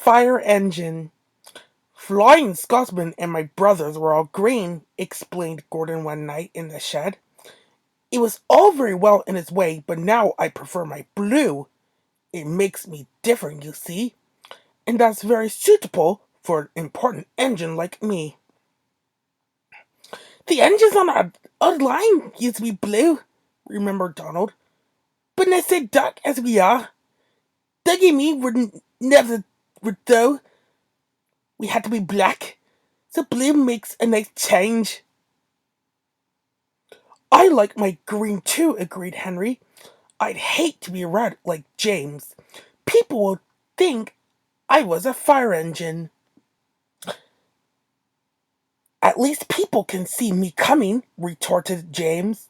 fire engine. Flying Scotsman and my brothers were all green, explained Gordon one night in the shed. It was all very well in its way, but now I prefer my blue. It makes me different, you see, and that's very suitable for an important engine like me. The engines on our line used to be blue, remembered Donald. But I said dark as we are. Dougie and me were though. We had to be black, so blue makes a nice change. I like my green too, agreed Henry. I'd hate to be red like James. People will think I was a fire engine. At least people can see me coming, retorted James.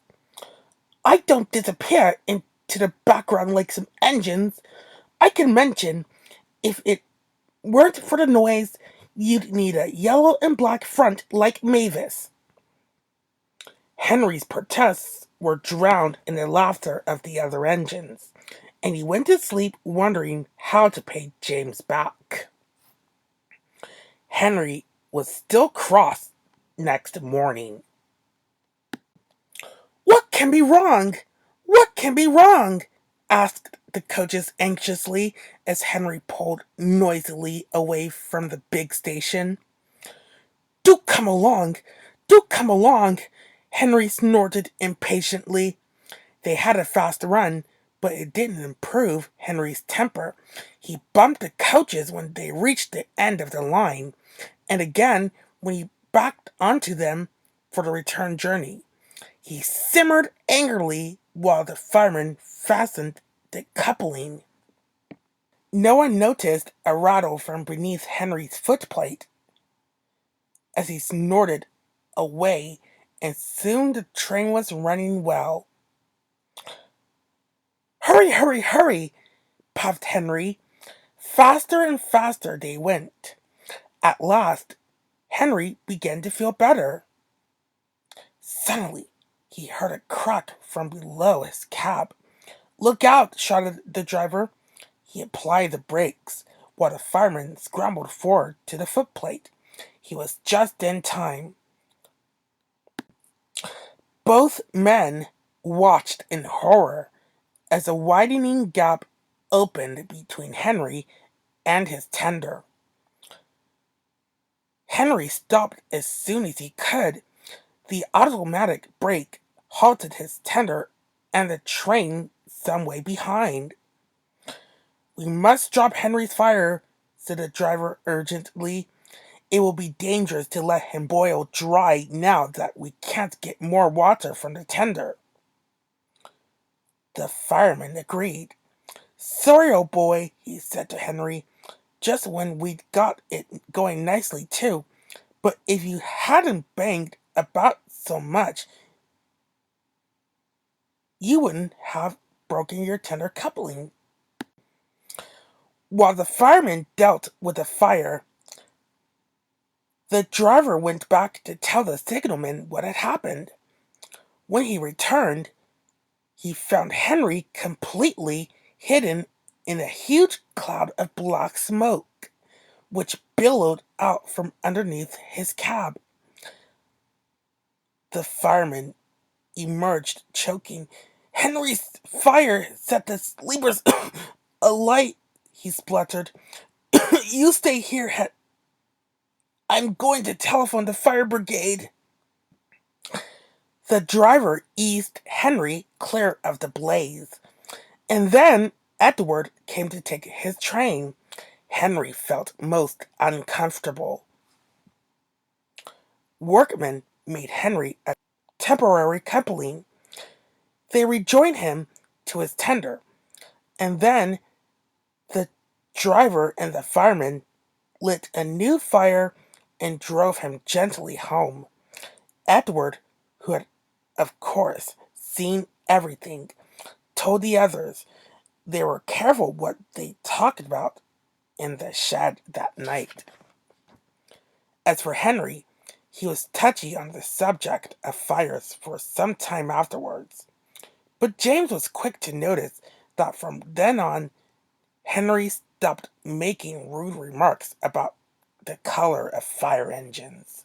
I don't disappear into the background like some engines. I can mention, if it weren't for the noise, you'd need a yellow and black front like Mavis. Henry's protests were drowned in the laughter of the other engines, and he went to sleep wondering how to pay James back. Henry was still cross next morning. What can be wrong? What can be wrong? Asked the coaches anxiously as Henry pulled noisily away from the big station. Do come along! Do come along! Henry snorted impatiently. They had a fast run, but it didn't improve Henry's temper. He bumped the coaches when they reached the end of the line, and again when he backed onto them for the return journey. He simmered angrily while the fireman fastened the coupling. No one noticed a rattle from beneath Henry's footplate as he snorted away, and soon the train was running well. Hurry, hurry, hurry, puffed Henry. Faster and faster they went. At last, Henry began to feel better. Suddenly, he heard a crack from below his cab. Look out, shouted the driver. He applied the brakes, while the fireman scrambled forward to the footplate. He was just in time. Both men watched in horror as a widening gap opened between Henry and his tender. Henry stopped as soon as he could. The automatic brake halted his tender and the train some way behind. We must drop Henry's fire, said the driver urgently. It will be dangerous to let him boil dry now that we can't get more water from the tender. The fireman agreed. Sorry, old boy, he said to Henry, just when we'd got it going nicely too. But if you hadn't banged about so much, you wouldn't have broken your tender coupling. While the fireman dealt with the fire, the driver went back to tell the signalman what had happened. When he returned, he found Henry completely hidden in a huge cloud of black smoke, which billowed out from underneath his cab. The fireman emerged, choking. Henry's fire set the sleepers alight, he spluttered. You stay here, I'm going to telephone the fire brigade. The driver eased Henry clear of the blaze, and then Edward came to take his train. Henry felt most uncomfortable. Workmen made Henry a temporary coupling. They rejoined him to his tender, and then the driver and the fireman lit a new fire and drove him gently home. Edward, who had, of course, seen everything, told the others they were careful what they talked about in the shed that night. As for Henry, he was touchy on the subject of fires for some time afterwards. But James was quick to notice that from then on, Henry's stopped making rude remarks about the color of fire engines.